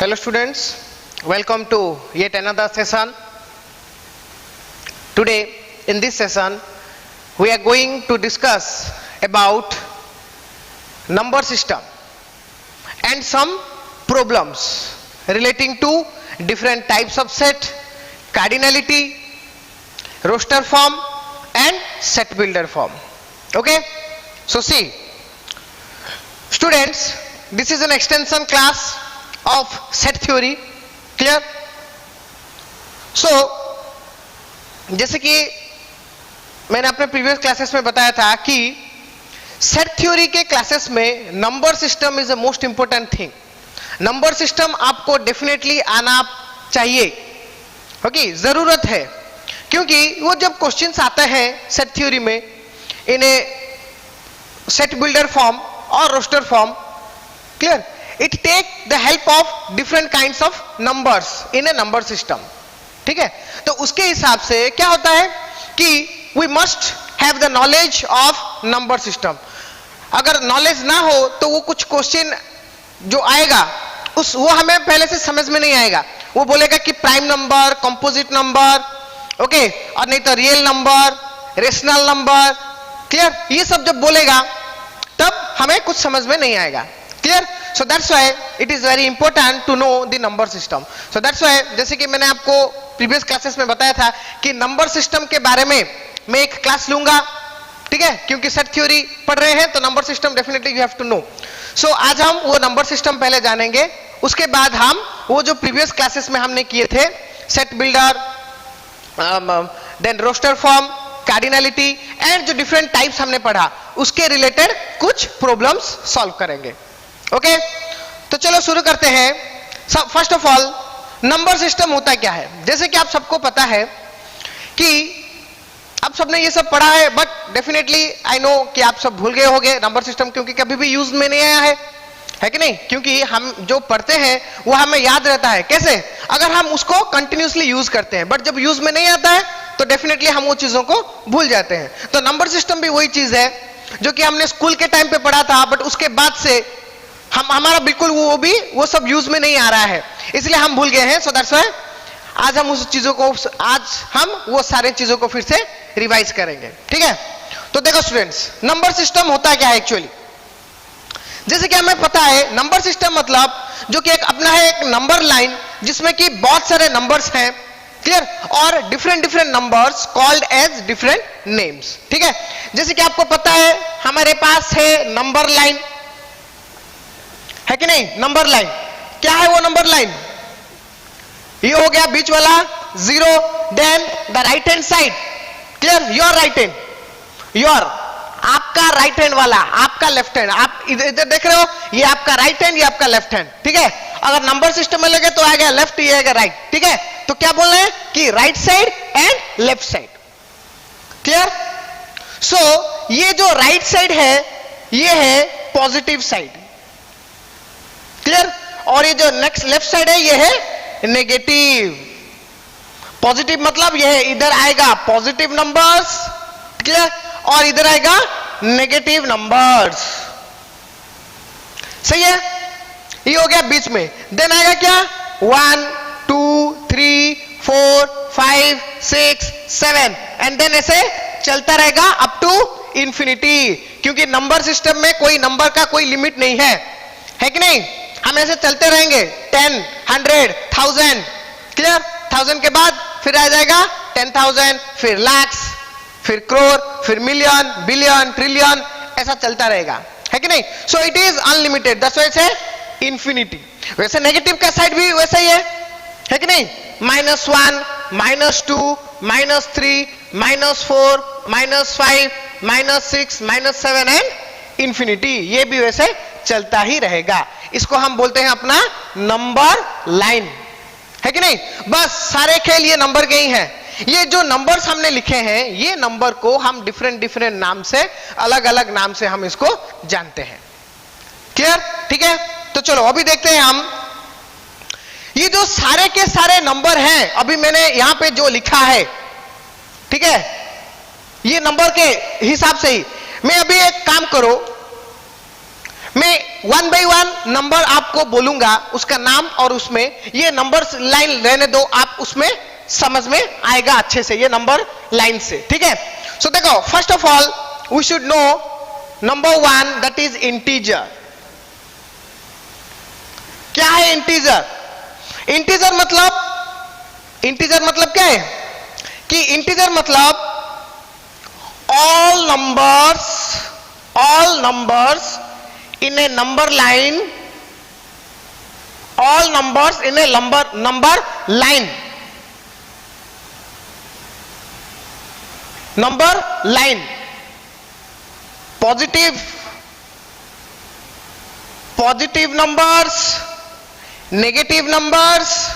Hello students, welcome to yet another session. Today in this session we are going to discuss about number system and some problems relating to different types of set, cardinality, roster form and set builder form. Okay, so see students, this is an extension class of set theory. Clear? So जैसे कि मैंने अपने previous classes में बताया था कि set theory के classes में number system is a most important thing. Number system आपको डेफिनेटली आना चाहिए, ओके, जरूरत है, क्योंकि वो जब क्वेश्चंस आते हैं सेट थ्योरी में in a set builder form और roster form, clear, it take the help of different kinds of numbers in a number system. ठीक है, तो उसके हिसाब से क्या होता है कि we must have the knowledge of number system. अगर नॉलेज ना हो तो वो कुछ क्वेश्चन जो आएगा वो हमें पहले से समझ में नहीं आएगा. वो बोलेगा कि prime number, composite number, okay, और नहीं तो real number, rational number, clear, ये सब जब बोलेगा तब हमें कुछ समझ में नहीं आएगा. Clear? So that's why it is very important to know the number system. So that's why जैसे कि मैंने आपको प्रीवियस क्लासेस में बताया था कि नंबर सिस्टम के बारे में मैं एक क्लास लूंगा, ठीक है, क्योंकि सेट थ्योरी पढ़ रहे हैं तो number system definitely you have to know. So आज हम वो नंबर सिस्टम पहले जानेंगे, उसके बाद हम वो जो प्रीवियस क्लासेस में हमने किए थे set builder, then roster form, cardinality and जो डिफरेंट टाइप्स हमने पढ़ा उसके रिलेटेड कुछ प्रॉब्लम्स सॉल्व करेंगे. ओके, तो चलो शुरू करते हैं. First of all number system होता क्या है. जैसे कि आप सबको पता है कि आप सबने ये सब पढ़ा है, बट डेफिनेटली आई नो कि आप सब भूल गए होंगे नंबर सिस्टम, क्योंकि कभी भी यूज में नहीं आया है कि नहीं, क्योंकि हम जो पढ़ते हैं वो हमें याद रहता है. कैसे? अगर हम उसको कंटिन्यूसली यूज करते हैं, बट जब यूज में नहीं आता है तो डेफिनेटली हम वो चीजों को भूल जाते हैं. तो नंबर सिस्टम भी वही चीज है जो कि हमने स्कूल के टाइम पे पढ़ा था, बट उसके बाद से हमारा बिल्कुल वो सब यूज में नहीं आ रहा है, इसलिए हम भूल गए हैं. सो दैट्स व्हाई आज हम उस चीजों को वो सारे चीजों को फिर से रिवाइज करेंगे. ठीक है, तो देखो स्टूडेंट्स, नंबर सिस्टम होता क्या है एक्चुअली. जैसे कि हमें पता है नंबर सिस्टम मतलब जो कि अपना है एक नंबर लाइन जिसमें कि बहुत सारे नंबर्स हैं, क्लियर, और different numbers called as different names. ठीक है, जैसे कि आपको पता है हमारे पास है नंबर लाइन, है कि नहीं. नंबर लाइन क्या है? वो नंबर लाइन ये हो गया बीच वाला 0, then the right hand side, clear, your right hand, your आपका राइट हैंड वाला, आपका लेफ्ट हैंड, आप इधर देख रहे हो, ये आपका राइट हैंड, ये आपका लेफ्ट हैंड. ठीक है, अगर नंबर सिस्टम में लगे तो आ गया लेफ्ट, ये आएगा राइट. ठीक है, तो क्या बोल रहे हैं कि right side and left side. Clear? So ये जो राइट साइड है ये है पॉजिटिव साइड, क्लियर, और ये जो नेक्स्ट लेफ्ट साइड है ये है नेगेटिव. पॉजिटिव मतलब ये है इधर आएगा पॉजिटिव नंबर्स, क्लियर, और इधर आएगा नेगेटिव नंबर्स. सही है, ये हो गया बीच में. देन आएगा क्या? 1 2 3 4 5 6 7 एंड देन ऐसे चलता रहेगा अप टू इंफिनिटी, क्योंकि नंबर सिस्टम में कोई नंबर का कोई लिमिट नहीं है कि नहीं. हम ऐसे चलते रहेंगे 10 100 1000, क्लियर, 1000 के बाद फिर आ जाएगा 10,000, फिर lakhs, फिर करोड़, फिर मिलियन, बिलियन, ट्रिलियन, ऐसा चलता रहेगा, है कि नहीं. So it is unlimited, that's why it's infinity. वैसे नेगेटिव का साइड भी वैसा ही है कि नहीं. -1 -2 -3 -4 -5 -6 -7 एंड इंफिनिटी, ये भी वैसे चलता ही रहेगा. इसको हम बोलते हैं अपना नंबर लाइन, है कि नहीं. बस सारे खेल ये नंबर के ही हैं. ये जो नंबर्स हमने लिखे हैं ये नंबर को हम डिफरेंट नाम से, अलग अलग नाम से हम इसको जानते हैं. क्लियर? ठीक है, तो चलो अभी देखते हैं हम ये जो सारे के सारे नंबर हैं. अभी मैंने यहां पे जो लिखा है, ठीक है, ये नंबर के हिसाब से ही. मैं अभी एक काम करो, मैं 1 by 1 नंबर आपको बोलूंगा, उसका नाम और उसमें ये नंबर्स लाइन रहने दो, आप उसमें समझ में आएगा अच्छे से ये नंबर लाइन से, ठीक है। सो देखो, first of all we should know number 1 that is integer. क्या है इंटीजर? इंटीजर मतलब क्या है कि इंटीजर मतलब all numbers in a number line, all numbers in a number line, number line, positive numbers, negative numbers,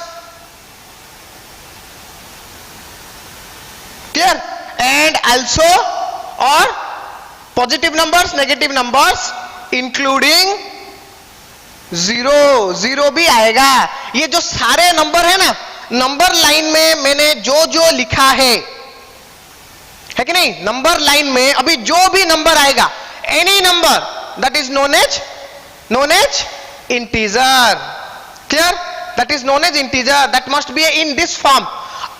clear, and also और positive numbers, negative numbers including zero भी आएगा। ये जो सारे नंबर है ना, नंबर लाइन में मैंने जो लिखा है कि नहीं, नंबर लाइन में अभी जो भी नंबर आएगा, any number that is known as integer, clear, that is known as integer, that must be in this form,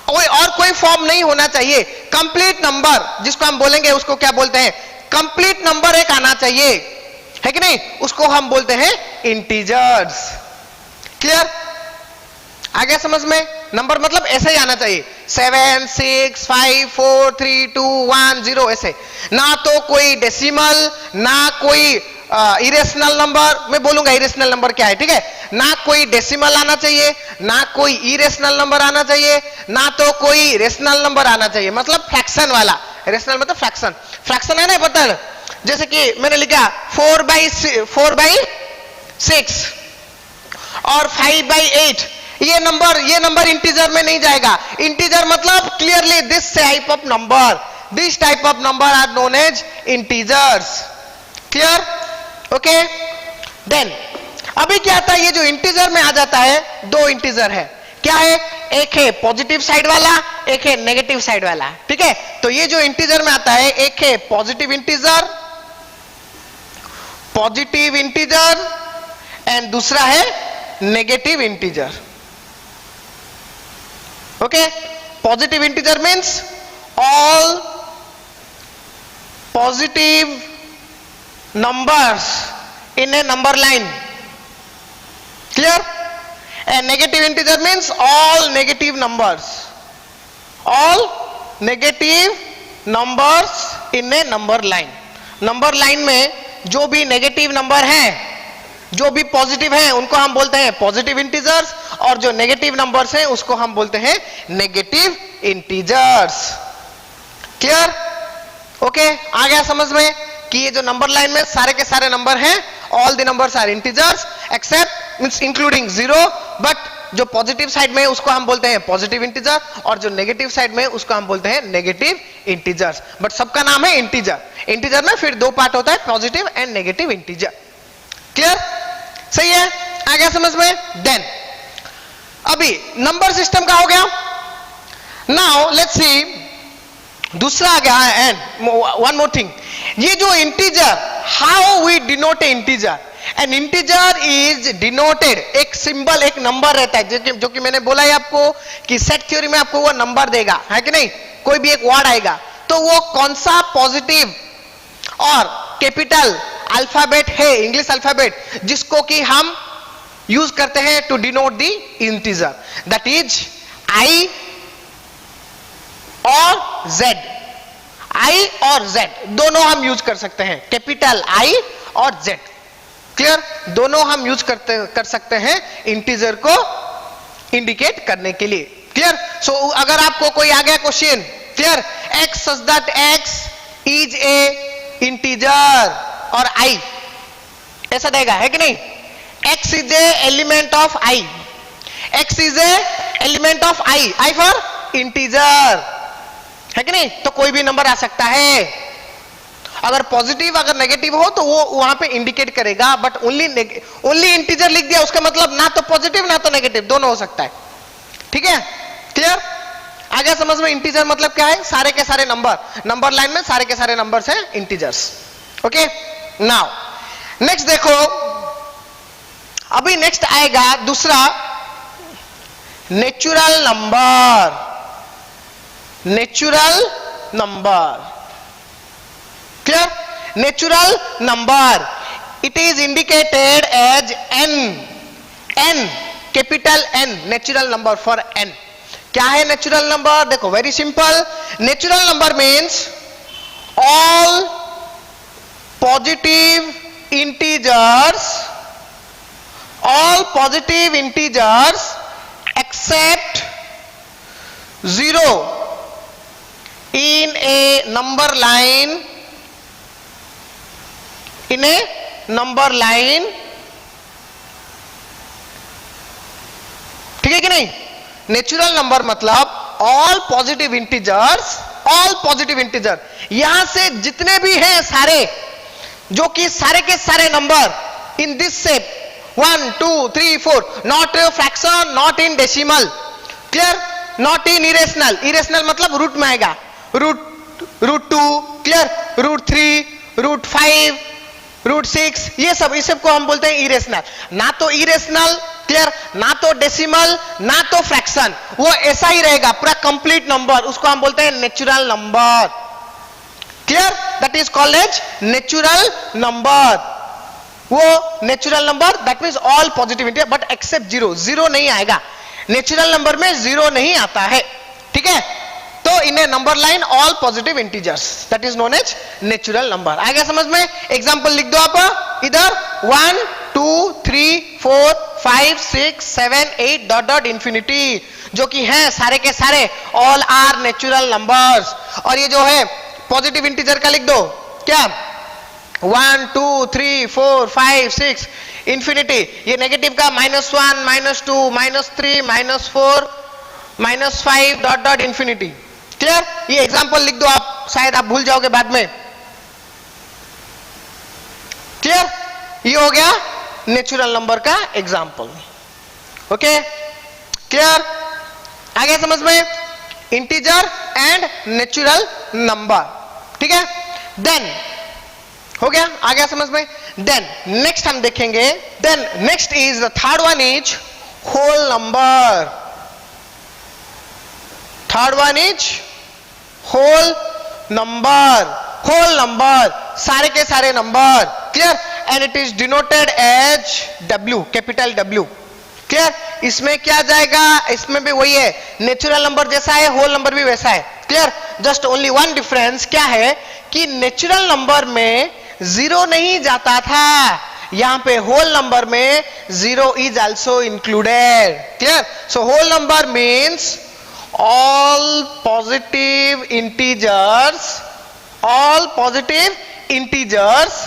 और कोई फॉर्म नहीं होना चाहिए। कंप्लीट नंबर जिसको हम बोलेंगे उसको क्या बोलते हैं, कंप्लीट नंबर एक आना चाहिए, है कि नहीं, उसको हम बोलते हैं इंटीजर्स। क्लियर, आ गया समझ में? नंबर मतलब ऐसे ही आना चाहिए, 7 6 5 4 3 2 1 0, ऐसे, ना तो कोई डेसिमल, ना कोई इरेशनल नंबर, मैं बोलूंगा इरेशनल नंबर क्या है, ठीक है, ना कोई डेसिमल आना चाहिए, ना कोई इरेशनल नंबर आना चाहिए, ना तो कोई रेशनल नंबर आना चाहिए, मतलब फ्रैक्शन वाला। रेशनल मतलब फ्रैक्शन है ना, पता है, जैसे कि मैंने लिखा 4/6 और 5/8, ये नंबर इंटीजर में नहीं जाएगा। इंटीजर मतलब clearly this type of number are known as integers. Clear, okay. Then अभी क्या आता है, ये जो इंटीजर में आ जाता है, दो इंटीजर है, क्या है, एक है पॉजिटिव साइड वाला, एक है नेगेटिव साइड वाला, ठीक है। तो ये जो इंटीजर में आता है, एक है पॉजिटिव इंटीजर एंड दूसरा है negative integer. Okay, positive integer means all positive numbers in a number line, clear, and negative integer means all negative numbers in a number line। Number line में जो भी नेगेटिव नंबर हैं, जो भी positive हैं, उनको हम बोलते हैं पॉजिटिव इंटीजर्स, और जो नेगेटिव नंबर्स हैं उसको हम बोलते हैं नेगेटिव इंटीजर्स। क्लियर, ओके, आ गया समझ में कि ये जो नंबर लाइन में सारे के सारे नंबर हैं, all the numbers are integers except means including 0, but जो पॉजिटिव साइड में उसको हम बोलते हैं पॉजिटिव इंटीजर, और जो नेगेटिव साइड में उसको हम बोलते हैं नेगेटिव इंटीजर्स, बट सबका नाम है इंटीजर। इंटीजर में फिर दो पार्ट होता है, positive and negative integer. Clear, सही है, आ गया समझ में? देन अभी नंबर सिस्टम का हो गया। नाउ लेट्स सी, दूसरा आ गया, एंड वन मोर थिंग, ये जो integer, how we denote a integer? An integer is denoted, एक सिंबल, एक नंबर रहता है, जो कि मैंने बोला है आपको कि सेट थ्योरी में आपको वो नंबर देगा, है कि नहीं, कोई भी एक वर्ड आएगा तो वो कौन सा पॉजिटिव और कैपिटल अल्फाबेट है, इंग्लिश अल्फाबेट, जिसको कि हम यूज करते हैं to denote the integer, that is I और जेड। आई और जेड दोनों हम यूज कर सकते हैं, कैपिटल आई और जेड। क्लियर, दोनों हम यूज कर सकते हैं इंटीजर को इंडिकेट करने के लिए। क्लियर, सो अगर आपको कोई आ गया question, clear, x such that x is a integer और आई, ऐसा देगा, है कि नहीं, x is a element of I, x is a element of I, I for integer, है कि नहीं, तो कोई भी नंबर आ सकता है। अगर पॉजिटिव अगर नेगेटिव हो तो वो वहां पे इंडिकेट करेगा, बट ओनली इंटीजर लिख दिया, उसका मतलब ना तो पॉजिटिव ना तो नेगेटिव, दोनों हो सकता है। ठीक है, क्लियर, आ गया समझ में? इंटीजर मतलब क्या है, सारे के सारे नंबर, नंबर लाइन में सारे के सारे नंबर्स हैं इंटीजर्स। ओके, नाउ नेक्स्ट देखो, अभी नेक्स्ट आएगा दूसरा natural number. Natural number, clear? Natural number, it is indicated as N. N, capital N, natural number for N. क्या है नेचुरल नंबर? देखो, very simple. Natural number means all positive integers, all positive integers except 0 in a number line, in a number line, ठीक है कि नहीं? Natural number मतलब all positive integers, all positive integer, यहां से जितने भी हैं सारे, जो कि सारे के सारे number in this shape 1 2 3 4, not fraction, not in decimal, clear? Not in irrational. Irrational मतलब रूट में आएगा, root 2, clear? Root 3, root 5, root 6, ये सब, इस सब को हम बोलते हैं इरेशनल। ना तो इरेशनल, क्लियर, ना तो डेसिमल, ना तो फ्रैक्शन, वो ऐसा ही रहेगा पूरा कंप्लीट नंबर, उसको हम बोलते हैं natural number, clear? That is called as natural number. वो natural number that means all positive integer but except 0, 0 नहीं आएगा नेचुरल नंबर में, 0 नहीं आता है, ठीक है? तो in a number line all positive integers, that is known as natural number. आ गया समझ में? एग्जांपल लिख दो आप इधर, 1 2 3 4 5 6 7 8 डॉट डॉट इंफिनिटी, जो कि हैं सारे के सारे ऑल आर नेचुरल नंबर्स। और ये जो है पॉजिटिव इंटीजर का लिख दो, क्या? 1 2 3 4 5 6 इंफिनिटी। ये नेगेटिव का -1 -2 -3 -4 -5 डॉट डॉट इंफिनिटी, क्लियर? ये एग्जांपल लिख दो आप, शायद आप भूल जाओगे बाद में, क्लियर? ये हो गया नेचुरल नंबर का एग्जांपल, ओके? क्लियर? आ गया समझ में? इंटीजर एंड नेचुरल नंबर, ठीक है? देन हो गया, आ गया समझ में? देन नेक्स्ट हम देखेंगे, then next is the third one is whole number. Third one is whole number. Whole number, सारे के सारे number, clear? And it is denoted as W, capital W, clear? इसमें क्या जाएगा? इसमें भी वही है, नेचुरल नंबर जैसा है, होल नंबर भी वैसा है, clear? Just only one difference क्या है कि नेचुरल नंबर में 0 नहीं जाता था, यहां पे होल नंबर में 0 is also included, clear? So whole number means all positive integers, all positive integers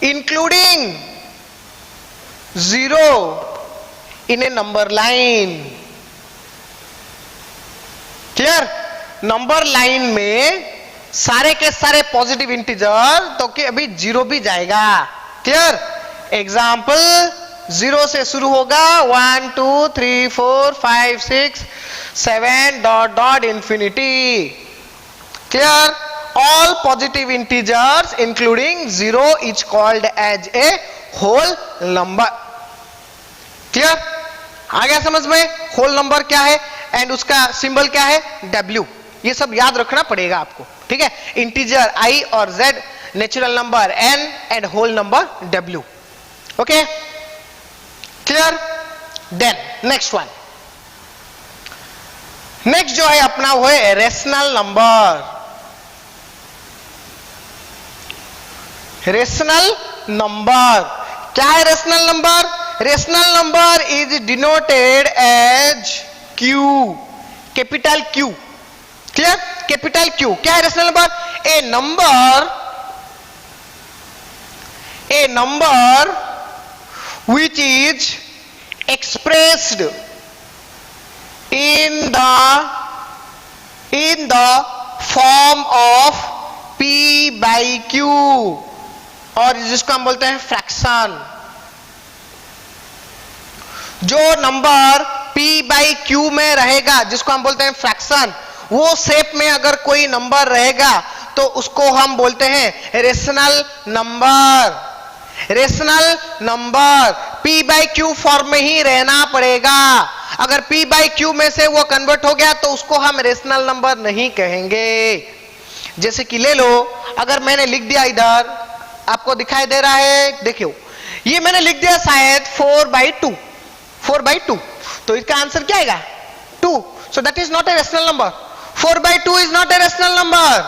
including 0 in a number line, clear? Number line में सारे के सारे पॉजिटिव इंटीजर, तो कि अभी 0 भी जाएगा, क्लियर? एग्जाम्पल 0 से शुरू होगा, 1 2 3 4 5 6 7 dot dot infinity, clear? All positive integers including 0 is called as a whole number, clear? आ गया समझ में? होल नंबर क्या है एंड उसका सिंबल क्या है? W। ये सब याद रखना पड़ेगा आपको, ठीक है? इंटीजर I और Z, natural number N and whole number W, okay? Clear? Then next one, next जो है अपना वो है रेशनल नंबर। रेशनल नंबर क्या है? Rational number, rational number is denoted as Q, capital Q, clear? Capital Q क्या है rational number? A number which is expressed in the form of P by Q, और जिसको हम बोलते हैं fraction. जो नंबर P by Q में रहेगा, जिसको हम बोलते हैं फ्रैक्शन, वो शेप में अगर कोई नंबर रहेगा तो उसको हम बोलते हैं rational number. Rational number p by Q form में ही रहना पड़ेगा। अगर p बाई क्यू में से वो कन्वर्ट हो गया तो उसको हम रेशनल नंबर नहीं कहेंगे। जैसे कि ले लो, अगर मैंने लिख दिया, इधर आपको दिखाई दे रहा है, देखियो ये मैंने लिख दिया शायद 4/2, 4/2, तो इसका आंसर क्या आएगा 2। So that is not A rational number. 4/2 is not A rational number.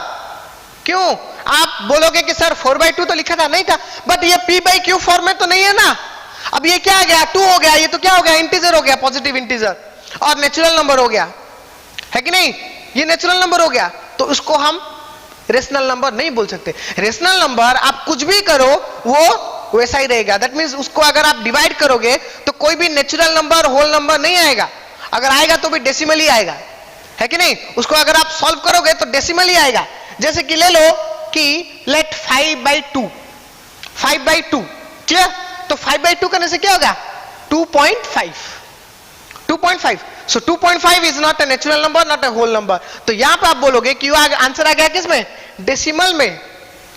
क्यों? आप बोलोगे कि सर 4/2 तो लिखा था, नहीं था, बट ये p बाई क्यू फॉर्म में तो नहीं है ना। अब ये क्या आ गया 2 हो गया, ये तो क्या हो गया इंटीजर हो गया, पॉजिटिव इंटीजर, और नेचुरल नंबर हो गया, है कि नहीं? ये नेचुरल नंबर हो गया, तो उसको हम रेशनल नंबर नहीं बोल सकते। रेशनल नंबर आप कुछ भी करो वो वैसा ही रहेगा। दैट मींस उसको अगर आप डिवाइड करोगे तो कोई भी नेचुरल नंबर होल नंबर नहीं आएगा, अगर आएगा तो भी डेसिमल ही आएगा, है कि नहीं? उसको अगर आप सॉल्व करोगे तो डेसिमल ही आएगा। जैसे कि ले लो कि लेट 5/2, 5/2, क्लियर? तो 5/2 करने से क्या होगा 2.5, 2.5। So 2.5 is not a natural number, not a whole number. तो यहां पे आप बोलोगे कि आंसर आ गया किसमें, डेसिमल में,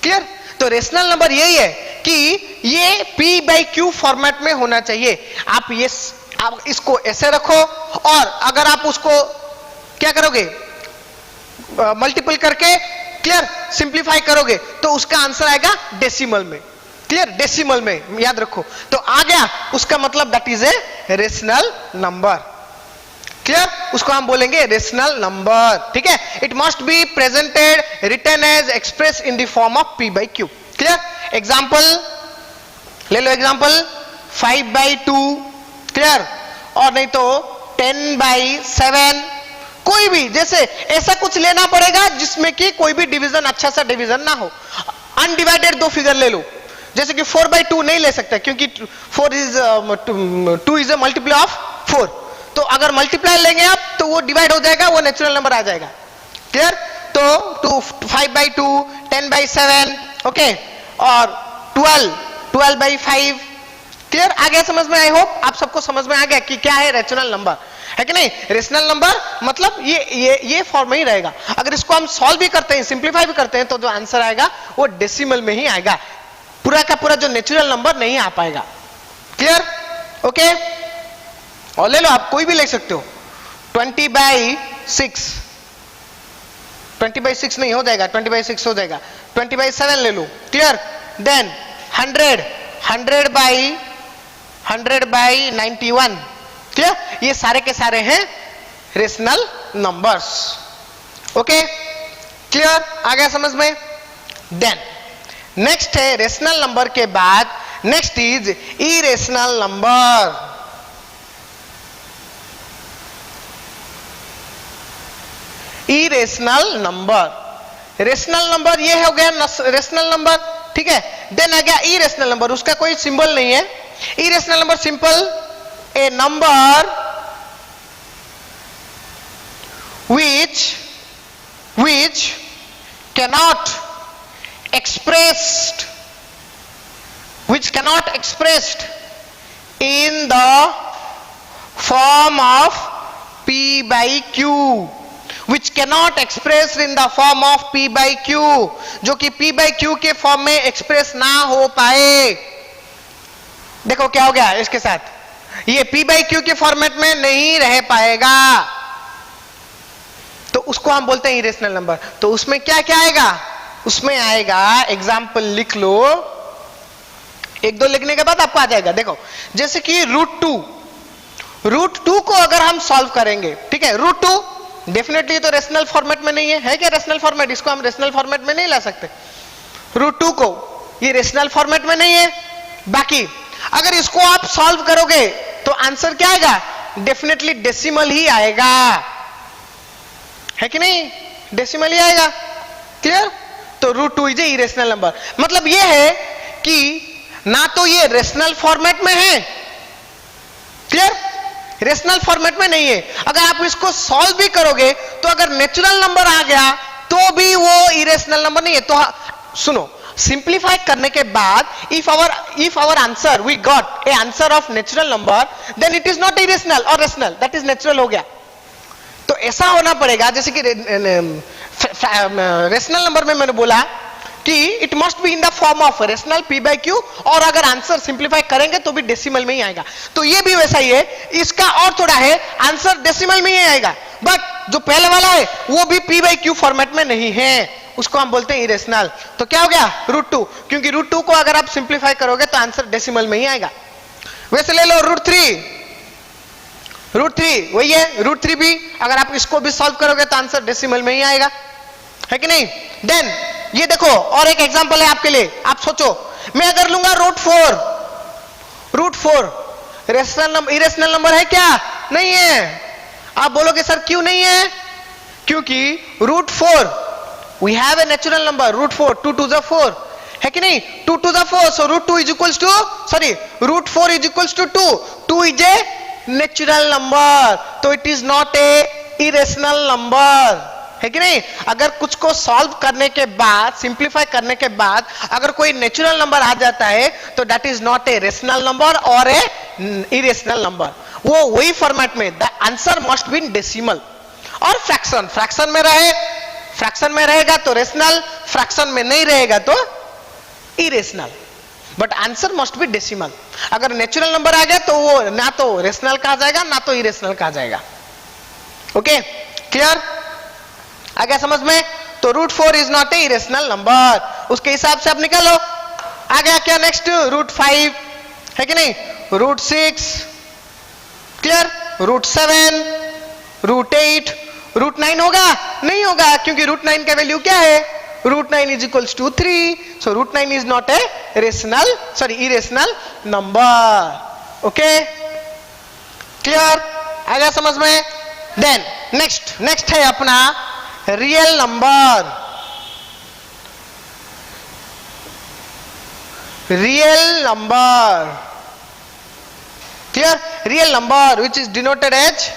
क्लियर? तो रेशनल नंबर यही है कि ये p बाई क्यू फॉर्मेट में होना चाहिए। आप इसको ऐसे रखो, और अगर आप उसको क्या करोगे मल्टीपल करके, क्लियर, सिंप्लीफाई करोगे तो उसका आंसर आएगा डेसिमल में, क्लियर? डेसिमल में याद रखो। तो आ गया, उसका मतलब that is a rational number, clear? उसको हम बोलेंगे रेशनल नंबर, ठीक है? It must be presented written as express in the form of p by Q, clear? Example ले लो, एग्जांपल 5/2, क्लियर? और नहीं तो 10/7, कोई भी, जैसे ऐसा कुछ लेना पड़ेगा जिसमें कि कोई भी डिवीजन, अच्छा सा डिवीजन ना हो। अनडिवाइडेड दो फिगर ले लो, जैसे कि 4/2 नहीं ले सकते क्योंकि 2 इज ए मल्टीप्लाई ऑफ 4, तो अगर मल्टीप्लाई लेंगे आप तो वो डिवाइड हो जाएगा, वो नेचुरल नंबर आ जाएगा, क्लियर? तो 5/2, 10/7, ओके, और 12/5, क्लियर? आ गया समझ में? आई होप आप सबको समझ में आ गया कि क्या है रेशनल नंबर, है कि नहीं? रेशनल नंबर मतलब ये फॉर्म में ही रहेगा। अगर इसको हम सॉल्व भी करते हैं, सिंप्लीफाई भी करते हैं, तो जो आंसर आएगा वो डेसिमल में ही आएगा, पूरा का पूरा जो नेचुरल नंबर नहीं आ पाएगा, क्लियर? ओके, और ले लो, आप कोई भी ले सकते हो, 20/6, 20/6 नहीं हो जाएगा, 20/6 हो जाएगा, 20/7 ले लो, क्लियर? Then 100/91, clear? ये सारे के सारे हैं रेशनल नंबर्स, ओके, क्लियर? आ गया समझ में? देन नेक्स्ट है रेशनल नंबर के बाद next is irrational number. Irrational number, rational number ये हो गया रेशनल नंबर, ठीक है? देन आ गया इरेशनल नंबर, उसका कोई सिंबल नहीं है। Irrational number simple a number which cannot expressed in the form of p by q, which cannot expressed in the form of p by q, जो कि p by q के form में express ना हो पाए। देखो क्या हो गया इसके साथ, ये p बाई क्यू के फॉर्मेट में नहीं रह पाएगा, तो उसको हम बोलते हैं इरेशनल नंबर। तो उसमें क्या क्या आएगा, उसमें आएगा, एग्जाम्पल लिख लो, एक दो लिखने के बाद आपको आ जाएगा। देखो जैसे कि √2 को अगर हम सॉल्व करेंगे, ठीक है, √2 डेफिनेटली तो रेशनल फॉर्मेट में नहीं है क्या रेशनल फॉर्मेट? इसको हम रेशनल फॉर्मेट में नहीं ला सकते। √2 को ये रेशनल फॉर्मेट में नहीं है। बाकी अगर इसको आप सॉल्व करोगे तो आंसर क्या आएगा? डेफिनेटली डेसिमल ही आएगा, है कि नहीं? डेसिमल ही आएगा, क्लियर? तो √2 इज ए इरेशनल नंबर। मतलब ये है कि ना तो ये रेशनल फॉर्मेट में है, क्लियर, रेशनल फॉर्मेट में नहीं है। अगर आप इसको सॉल्व भी करोगे तो अगर नेचुरल नंबर आ गया तो भी वो इरेशनल नंबर नहीं है। तो सुनो, सिंप्लीफाई करने के बाद if our answer we got a answer of natural number, then it is not irrational or rational, that is natural हो गया। तो ऐसा होना पड़ेगा, जैसे कि रेशनल नंबर में मैंने बोला कि it must be in the form of rational p by Q, और अगर आंसर सिंप्लीफाई करेंगे तो भी डेसिमल में ही आएगा। तो ये भी वैसा ही है, इसका और थोड़ा है, आंसर डेसिमल में ही आएगा, बट जो पहले वाला है वो भी p बाई क्यू फॉर्मेट में नहीं है, उसको हम बोलते हैं इरेशनल। तो क्या हो गया, √2, क्योंकि √2 को अगर आप सिंप्लीफाई करोगे तो आंसर डेसिमल में ही आएगा। वैसे ले लो √3 वही है, √3 भी अगर आप इसको भी सॉल्व करोगे तो आंसर डेसिमल में ही आएगा, है कि नहीं। देन ये देखो और एक एग्जांपल है आपके लिए, आप सोचो मैं अगर लूंगा √4 रेशनल नंबर, इरेशनल नंबर है क्या, नहीं है। आप बोलोगे सर क्यों नहीं है, क्योंकि √4 we have a natural number, √4 2 to the 4 है कि नहीं, 2 to the 4, so √4 is equals to 2 is a natural number, तो it is not a irrational number, है कि नहीं। अगर कुछ को सॉल्व करने के बाद, सिंप्लीफाई करने के बाद अगर कोई नेचुरल नंबर आ जाता है तो that is not A rational number और ए इरेशनल नंबर, वो वही फॉर्मेट में, the answer must be in decimal. और फ्रैक्शन में रहे, फ्रैक्शन में रहेगा तो रेशनल, फ्रैक्शन में नहीं रहेगा तो irrational, but answer must be decimal. अगर नेचुरल नंबर आ गया तो वो ना तो रेशनल कहा जाएगा ना तो इरेशनल कहा जाएगा। ओके क्लियर, आ गया समझ में। तो √4 is not a irrational number, उसके हिसाब से आप निकालो। आ गया क्या नेक्स्ट, √5 है कि नहीं, √6 क्लियर, √7 √8 √9 होगा, नहीं होगा, क्योंकि √9 का वैल्यू क्या है, √9 is equals to 3, so √9 is not a irrational number. Okay, clear, आ गया समझ में। Then next है अपना real number, clear, real number which is denoted as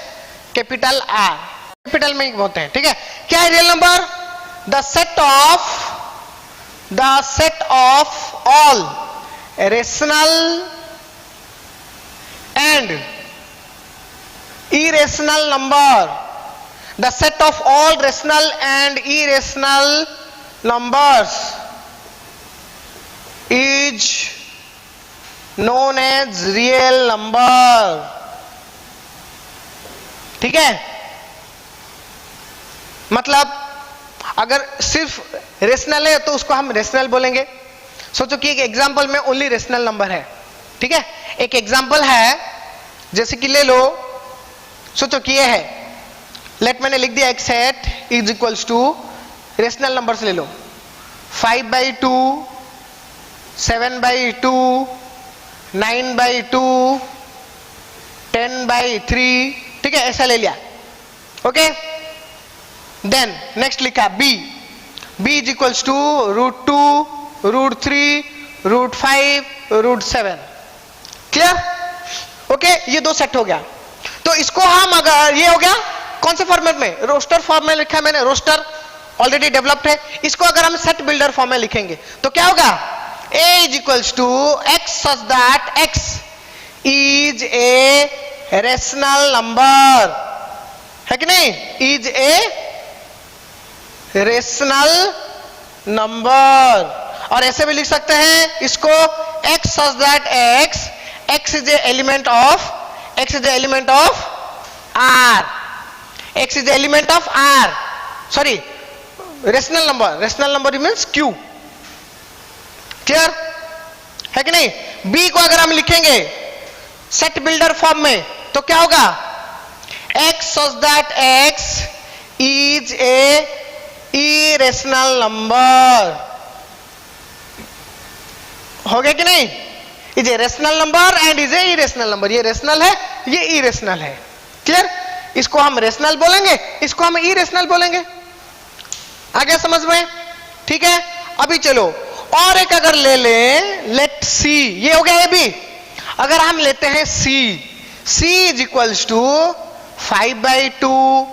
capital R, capital में होते हैं, ठीक है। क्या है real number, the set of all rational and irrational number, the set of all rational and irrational numbers is known as real number, ठीक है। मतलब अगर सिर्फ रेशनल है तो उसको हम रेशनल बोलेंगे। सोचो कि एक एग्जांपल में ओनली रेशनल नंबर है, ठीक है। एक एग्जांपल है, जैसे कि ले लो, सोचो कि ये है, लेट मैंने लिख दिया x set is equals to, rational number से ले लो, 5/2 7/2 9/2 10/3, ठीक है, ऐसा ले लिया। ओके, देन नेक्स्ट लिखा b is equals to √2 √3 √5 √7, clear. Okay, ये दो सेट हो गया। तो इसको हम, अगर ये हो गया कौन से फॉर्मेट में, रोस्टर फॉर्म में लिखा है मैंने, रोस्टर ऑलरेडी डेवलप्ड है। इसको अगर हम सेट बिल्डर फॉर्म में लिखेंगे तो क्या होगा, a is equals to x such that x is a rational number, है कि नहीं, इज ए रेशनल नंबर। और ऐसे भी लिख सकते हैं इसको, x such that x is A element of r, x is A element of r, sorry rational number means q, clear है कि नहीं। b को अगर हम लिखेंगे सेट बिल्डर फॉर्म में तो क्या होगा, x such that x is A irrational number, हो गया कि नहीं, is a rational number and is a irrational number. ये रेशनल है, ये इरेशनल है, क्लियर। इसको हम रेशनल बोलेंगे, इसको हम इरेशनल बोलेंगे। आ गया समझ में, ठीक है। अभी चलो और एक अगर ले लें, लेट सी, ये हो गया ए बी। अगर हम लेते हैं c इज इक्वल्स टू 5/2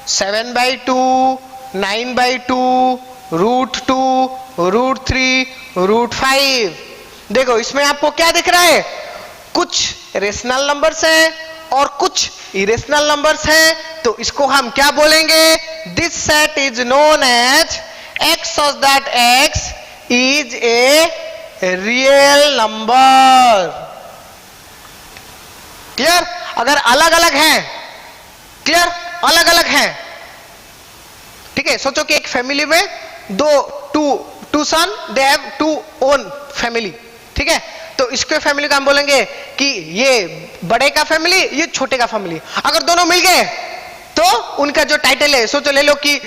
7/2 9/2 √2 √3 √5। देखो इसमें आपको क्या दिख रहा है, कुछ रेशनल नंबर्स हैं और कुछ इरेशनल नंबर्स हैं। तो इसको हम क्या बोलेंगे, this set is known as x such that x is a real number. Clear? अगर अलग अलग हैं, क्लियर, अलग अलग हैं, ठीक है, सोचो कि एक फैमिली में two son, they have two own family, ठीक है, तो इसके फैमिली का हम बोलेंगे कि ये बड़े का फैमिली, ये छोटे का फैमिली। अगर दोनों मिल गए तो उनका जो टाइटल है, सोचो ले लो कि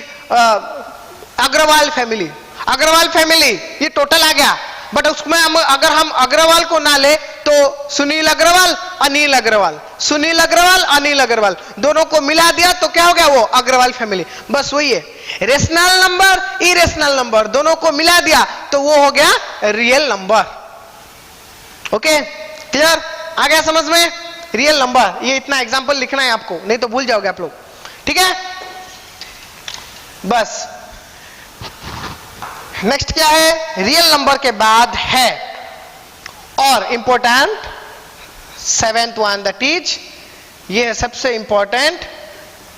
अग्रवाल फैमिली, अग्रवाल फैमिली, ये टोटल आ गया। बट उसमें अगर हम अग्रवाल को ना ले तो सुनील अग्रवाल, अनिल अग्रवाल, सुनील अग्रवाल, अनिल अग्रवाल, दोनों को मिला दिया तो क्या हो गया? वो अग्रवाल फैमिली। बस वही है, रेशनल नंबर, इरेशनल नंबर, दोनों को मिला दिया तो वो हो गया रियल नंबर। Okay, clear? आ गया समझ में? रियल नंबर, ये इतना एग्जांपल लिखना है आपको, नहीं तो भूल जाओगे आप लोग, ठीक है? बस नेक्स्ट क्या है? रियल नंबर के बाद है और important seventh one, that is, ये है सबसे इंपॉर्टेंट,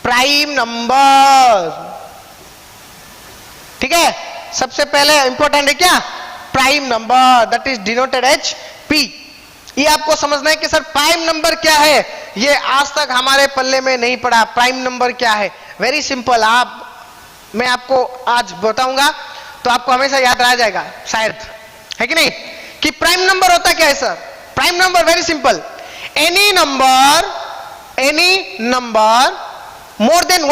प्राइम नंबर। ठीक है, सबसे पहले इंपॉर्टेंट है क्या? Prime number, that is denoted as P. ये आपको समझना है कि सर प्राइम नंबर क्या है, ये आज तक हमारे पल्ले में नहीं पड़ा। प्राइम नंबर क्या है? वेरी सिंपल, मैं आपको आज बताऊंगा तो आपको हमेशा याद रह जाएगा शायद, है कि नहीं? कि प्राइम नंबर होता क्या है sir? Prime number very simple, any number more than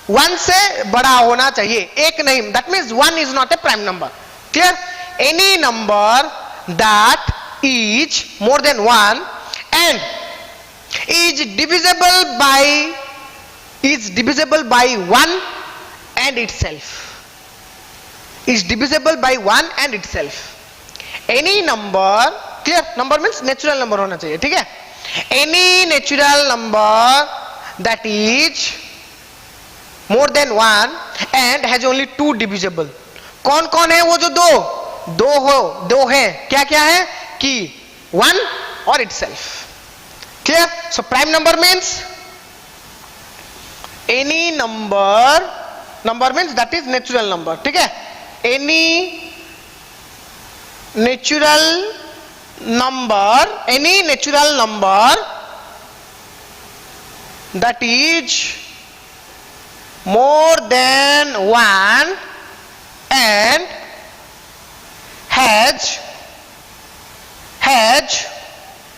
one से बड़ा होना चाहिए, एक नहीं, that means one is not a prime number. Clear? Any number that is more than one and is divisible by one and itself, is divisible by one and itself. Any number, clear? Number means natural number होना चाहिए, ठीक है? Any natural number that is more than one and has only two divisible. कौन कौन है वो जो दो है, क्या क्या है? कि one और itself. Clear? So prime number means any number means that is natural number, ठीक है? any natural number that is more than one and has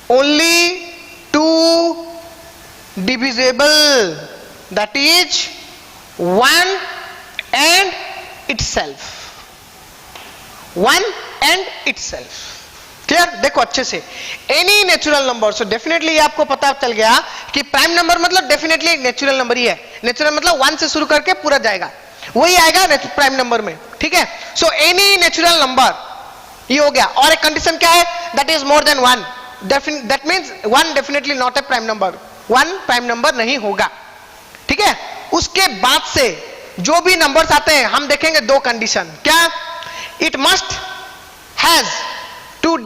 only two divisible, that is one and itself, one and itself. Clear? देखो अच्छे से, any natural number, so definitely आपको पता चल गया कि प्राइम नंबर मतलब डेफिनेटली एक नेचुरल नंबर ही है। नेचुरल मतलब वन से शुरू करके पूरा जाएगा, वही आएगा प्राइम नंबर में, ठीक है? सो एनी नेचुरल नंबर, ये हो गया। और एक कंडीशन क्या है? That is more than one, that means one definitely not a prime number, one prime number नहीं होगा, ठीक है? उसके बाद से जो भी नंबर्स आते हैं हम देखेंगे दो कंडीशन, क्या? It must has two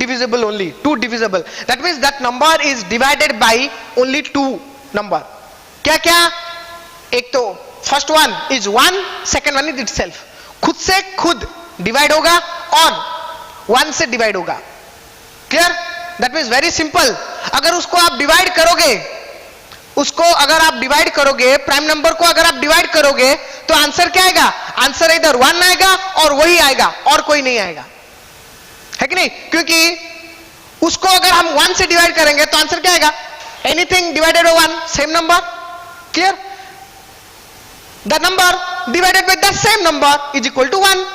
divisible only, two divisible, that means that number is divided by only two number. क्या क्या? एक तो first one is one, second one is itself, खुद से खुद डिवाइड होगा और वन से डिवाइड होगा। Clear? That means very simple, अगर उसको आप डिवाइड करोगे, प्राइम नंबर को अगर आप डिवाइड करोगे तो आंसर क्या आएगा? आंसर इधर वन आएगा और वही आएगा और कोई नहीं आएगा, है कि नहीं? क्योंकि उसको अगर हम वन से डिवाइड करेंगे तो आंसर क्या आएगा? Anything divided by one, same number. Clear? The number divided by the same number is equal to one.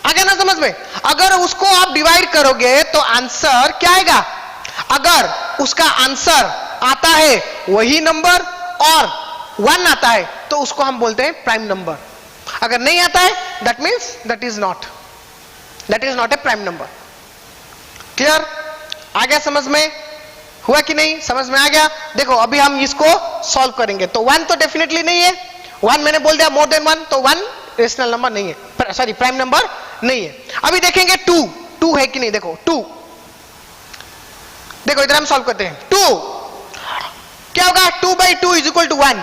आ गया ना समझ में? अगर उसको आप डिवाइड करोगे तो आंसर क्या आएगा? अगर उसका आंसर आता है वही नंबर और वन आता है तो उसको हम बोलते हैं प्राइम नंबर। अगर नहीं आता है that means that is not a prime number. Clear? आ गया समझ में? हुआ कि नहीं? समझ में आ गया? देखो अभी हम इसको सॉल्व करेंगे तो वन तो डेफिनेटली नहीं है, वन मैंने बोल दिया मोर देन वन, तो वन रेशनल नंबर नहीं है, सॉरी प्राइम नंबर नहीं है। अभी देखेंगे टू है कि नहीं। देखो देखो इधर हम सॉल्व करते हैं। टू क्या होगा? 2/2 is equal to 1,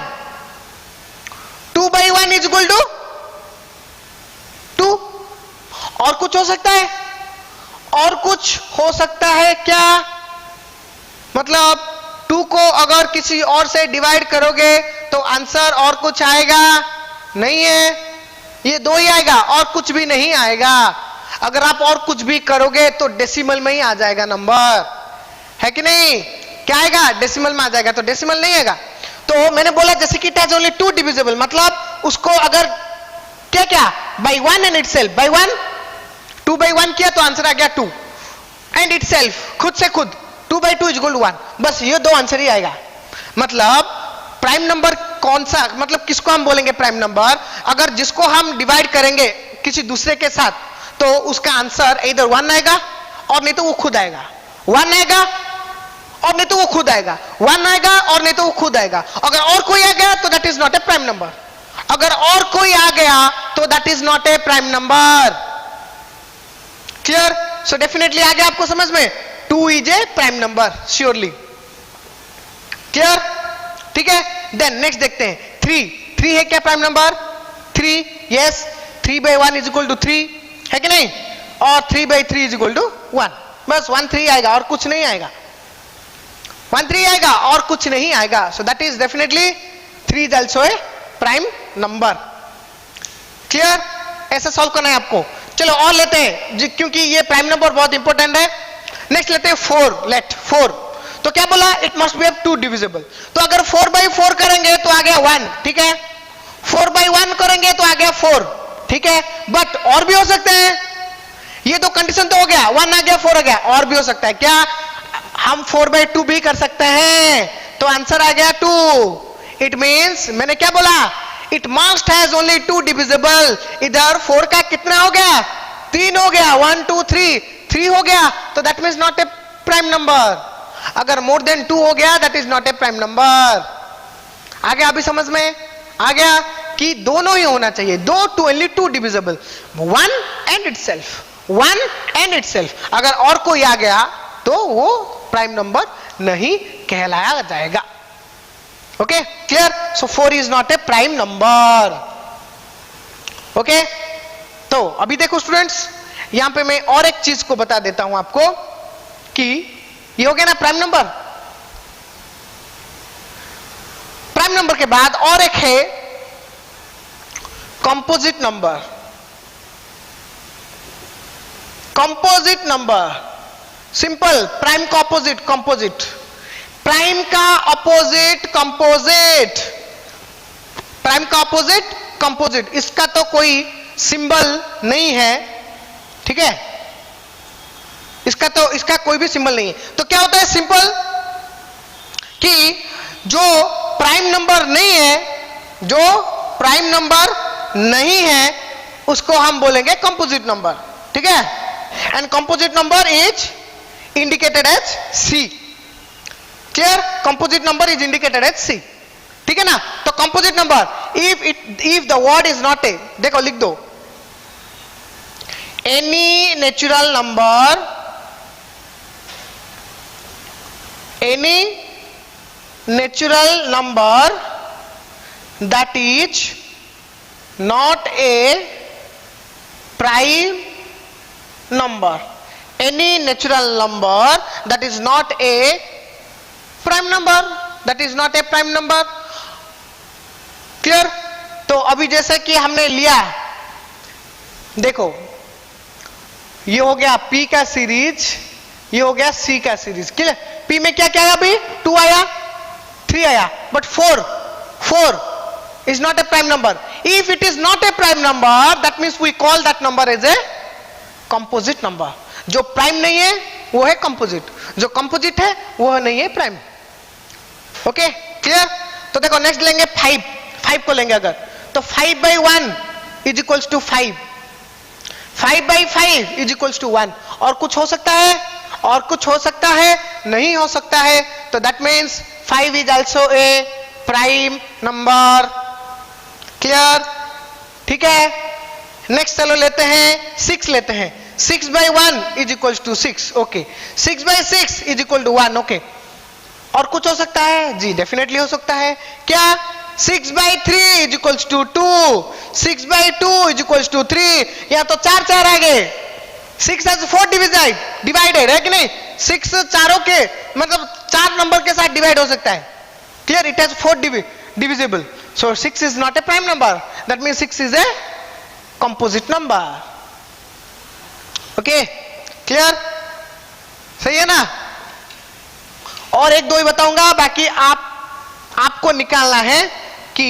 2/1 is equal to 2, और कुछ हो सकता है? और कुछ हो सकता है क्या? मतलब 2 को अगर किसी और से डिवाइड करोगे तो आंसर और कुछ आएगा नहीं है, ये 2 ही आएगा और कुछ भी नहीं आएगा। अगर आप और कुछ भी करोगे तो डेसिमल में ही आ जाएगा नंबर, है कि नहीं? क्या आएगा? डेसिमल में आ जाएगा, तो डेसिमल नहीं आएगा। तो मैंने बोला जैसे कि इट हैज ओनली 2 डिविजिबल, मतलब उसको अगर क्या क्या by 1 and itself, by 1 2 by 1 किया तो आंसर आ गया 2, एंड इटसेल्फ खुद से खुद 2 बाई 2 इज इक्वल टू 1, बस ये 2 आंसर ही आएगा। मतलब प्राइम नंबर कौन सा, मतलब किसको हम बोलेंगे प्राइम नंबर? अगर जिसको हम डिवाइड करेंगे किसी दूसरे के साथ तो उसका आंसर इधर 1 आएगा और नहीं तो वो खुद आएगा, 1 आएगा और नहीं तो वो खुद आएगा, 1 आएगा और नहीं तो वो खुद आएगा। अगर और कोई आ गया तो that is not a prime number, अगर और कोई आ गया तो that is not a prime number. Clear? So definitely आ गया आपको समझ में, 2 is a prime number surely. Clear? ठीक है, देन नेक्स्ट देखते हैं 3 है क्या prime number? 3, yes, 3 by 1 is equal to 3, है कि नहीं? और 3 बाई 3 इज इक्वल टू 1, बस 1 3 आएगा और कुछ नहीं आएगा, 1 3 आएगा और कुछ नहीं आएगा। So that is definitely 3 is also a prime number. Clear? ऐसा सॉल्व करना है आपको। चलो और लेते हैं क्योंकि ये प्राइम नंबर बहुत इंपॉर्टेंट है। नेक्स्ट लेते हैं 4, लेट 4। तो क्या बोला? It must B 2 divisible. तो अगर 4 बाई 4 करेंगे तो आ गया 1, ठीक है? 4 बाई 1 करेंगे तो आ गया 4, ठीक है? बट और भी हो सकते हैं, ये तो कंडीशन तो हो गया, 1 आ गया 4 आ गया, और भी हो सकता है क्या? हम 4 बाई 2 भी कर सकते हैं, तो आंसर आ गया 2। इट मीन्स मैंने क्या बोला? It must has only 2 divisible. इधर 4 का कितना हो गया? 3 हो गया, 1 2 3 हो गया, तो that means not a prime number. अगर मोर देन 2 हो गया that is not a prime number. आ गया अभी समझ में? आ गया कि दोनों ही होना चाहिए, 2 only 2 divisible, 1 and itself, 1 and itself. अगर और कोई आ गया तो वो प्राइम नंबर नहीं कहलाया जाएगा। Okay, clear? So 4 is not a prime number. Okay, तो अभी देखो स्टूडेंट्स, यहां पे मैं और एक चीज को बता देता हूं आपको कि ये हो गया ना प्राइम नंबर। प्राइम नंबर के बाद और एक है composite number. Composite number simple, prime का ऑपोजिट कंपोजिट, प्राइम का ऑपोजिट कंपोजिट, प्राइम का ऑपोजिट कंपोजिट। इसका तो कोई सिंबल नहीं है, ठीक है? इसका कोई भी सिंबल नहीं है। तो क्या होता है सिंपल कि जो प्राइम नंबर नहीं है, जो प्राइम नंबर नहीं है उसको हम बोलेंगे कंपोजिट नंबर, ठीक है? And composite number is indicated as C. Clear? Composite number is indicated as C, ठीक है ना? तो composite number if the word is not a, देखो लिख दो, any natural number, any natural number that is not a prime number, any natural number that is not a prime number, that is not a prime number. Clear? तो अभी जैसे कि हमने लिया, देखो ये हो गया P का सीरीज, ये हो गया C का सीरीज। क्लियर? P में क्या क्या आया अभी? 2 आया, 3 आया, but 4 is not a prime number. If it is not a prime number, that means we call that number as a composite number. जो प्राइम नहीं है वो है कंपोजिट, जो कंपोजिट है वो नहीं है प्राइम। Okay, clear? तो देखो नेक्स्ट लेंगे 5 को लेंगे अगर, तो 5 by 1 is equals to 5, 5 by 5 is equals to 1। और कुछ हो सकता है? और कुछ हो सकता है? नहीं हो सकता है। तो that means 5 is also a prime number. Clear? ठीक है, नेक्स्ट चलो लेते हैं 6 लेते हैं। 6 by 1 is equals to 6, okay. 6 by 6 is equal to 1, okay. और कुछ हो सकता है? जी डेफिनेटली हो सकता है। क्या? 6 by 3 is equals to 2, 6 by 2 is equals to 3। यहां तो 4 आ गए, 6 has 4 डिवाइडेड है कि नहीं? 6 चारों के मतलब 4 नंबर के साथ डिवाइड हो सकता है. Clear? It has 4 divisible. So 6 is not a prime number. That means 6 is a composite number. Okay? Clear? सही है ना? और एक दो ही बताऊंगा, बाकी आपको निकालना है कि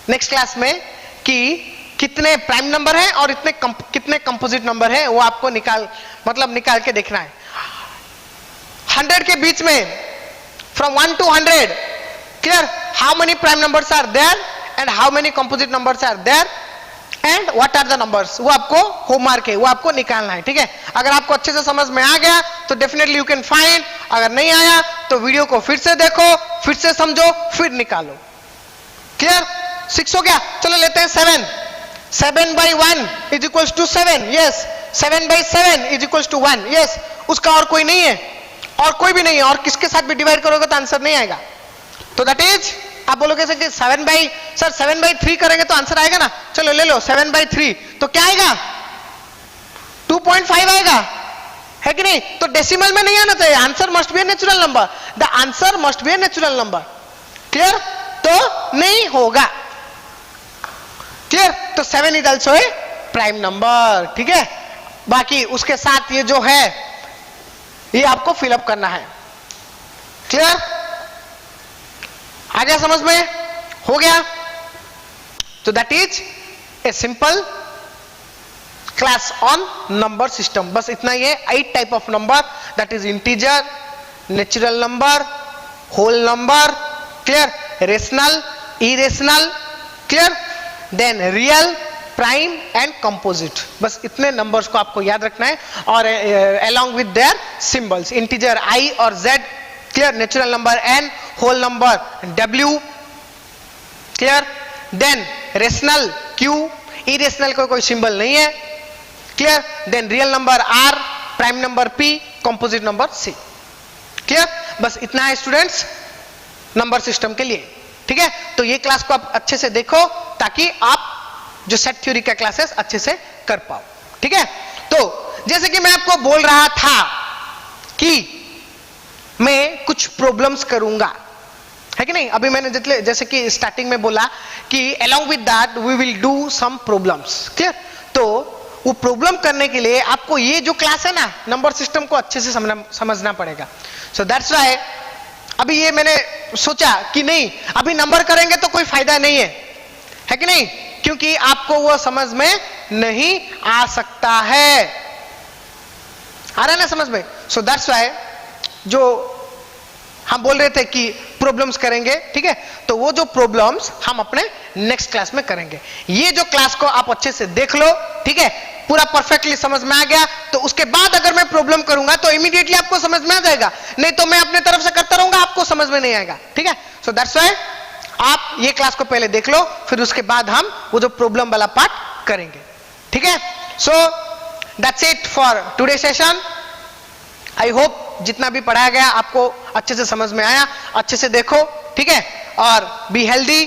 नेक्स्ट क्लास में कि कितने प्राइम नंबर है और कितने कंपोजिट नंबर है, वो आपको निकाल के देखना है. 100 के बीच में from 1 to 100, clear, how many prime numbers are there and how many composite numbers are there and what are the numbers, वो आपको होमवर्क है, वो आपको निकालना है. ठीक है? अगर आपको अच्छे से समझ में आ गया तो डेफिनेटली यू कैन फाइंड. अगर नहीं आया तो वीडियो को फिर से देखो, फिर से समझो, फिर निकालो. क्लियर? 6 हो गया. चलो लेते हैं 7. 7 by 1 is equals to 7. yes. 7 by 7 is equals to 1. yes. उसका और कोई नहीं है, और कोई भी नहीं है, और किसके साथ भी डिवाइड करोगे तो आंसर नहीं आएगा. तो दैट इज, आप बोलोगे कि 7 by 3 करेंगे तो आंसर आएगा ना. चलो ले लो 7 by 3, तो क्या आएगा? 2.5 आएगा, है कि नहीं? तो डेसिमल में नहीं आना चाहिए. Answer must be A natural number. The answer must be A natural number. Clear? तो नहीं होगा. क्लियर? तो 7 is also a prime number. ठीक है? बाकी उसके साथ ये जो है ये आपको फिलअप करना है. क्लियर? आ गया समझ में? हो गया? तो that is a simple class on number system. बस इतना ही है. 8 type of number, that is integer, natural number, whole number, clear, rational, irrational, clear, then real, prime and composite. बस इतने नंबर्स को आपको याद रखना है, और along with their symbols. Integer I और Z, clear, natural number N, whole number W, clear, then rational Q, irrational को कोई सिंबल नहीं है, clear, then real number R, prime number P, composite number C. Clear? बस इतना है students number system के लिए. ठीक है? तो ये क्लास को आप अच्छे से देखो ताकि आप जो सेट थ्योरी का क्लासेस अच्छे से कर पाओ. ठीक है? तो जैसे कि मैं आपको बोल रहा था कि मैं कुछ प्रॉब्लम्स करूंगा, है कि नहीं? अभी मैंने जैसे कि स्टार्टिंग में बोला कि along with that we will do some problems. Clear? तो वो प्रॉब्लम करने के लिए आपको ये जो क्लास है ना, नंबर सिस्टम को अच्छे से समझना पड़ेगा. सो दैट्स व्हाई अभी ये मैंने सोचा कि नहीं, अभी नंबर करेंगे तो कोई फायदा नहीं है कि नहीं? क्योंकि आपको वो समझ में नहीं आ सकता है. आ रहा है ना समझ में? सो दैट्स व्हाई जो हम बोल रहे थे कि प्रॉब्लम्स करेंगे. ठीक है? तो वो जो प्रॉब्लम्स हम अपने नेक्स्ट क्लास में करेंगे. ये जो क्लास को आप अच्छे से देख लो. ठीक है? पूरा परफेक्टली समझ में आ गया तो उसके बाद अगर मैं प्रॉब्लम करूंगा तो इमीडिएटली आपको समझ में आ जाएगा. नहीं तो मैं अपने तरफ से करता रहूंगा, आपको समझ में नहीं आएगा. ठीक है? सो दैट्स व्हाई आप ये क्लास को पहले देख लो, फिर उसके बाद हम वो जो प्रॉब्लम वाला पार्ट करेंगे. ठीक है? So that's it for today session. I hope जितना भी पढ़ाया गया आपको अच्छे से समझ में आया. अच्छे से देखो. ठीक है? और be healthy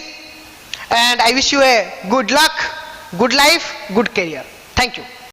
and I wish U a good luck, good life, good career. Thank you.